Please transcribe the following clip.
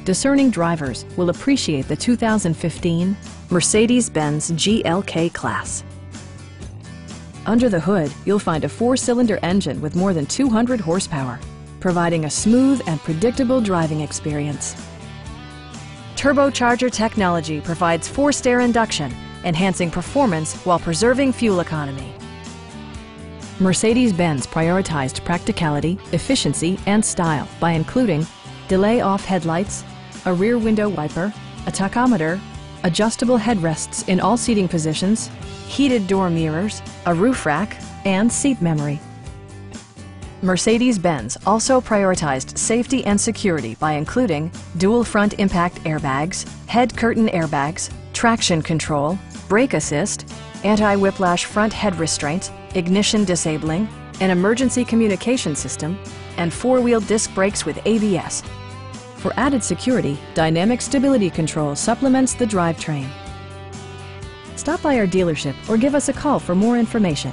discerning drivers will appreciate the 2015 Mercedes-Benz GLK Class. Under the hood, you'll find a 4-cylinder engine with more than 200 horsepower, providing a smooth and predictable driving experience. Turbocharger technology provides forced air induction, enhancing performance while preserving fuel economy. Mercedes-Benz prioritized practicality, efficiency, and style by including delay-off headlights, a rear window wiper, a tachometer, adjustable headrests in all seating positions, heated door mirrors, a roof rack, and seat memory. Mercedes-Benz also prioritized safety and security by including dual front impact airbags, head curtain airbags, traction control, brake assist, anti-whiplash front head restraints, ignition disabling, an emergency communication system, and 4-wheel disc brakes with ABS. For added security, Dynamic Stability Control supplements the drivetrain. Stop by our dealership or give us a call for more information.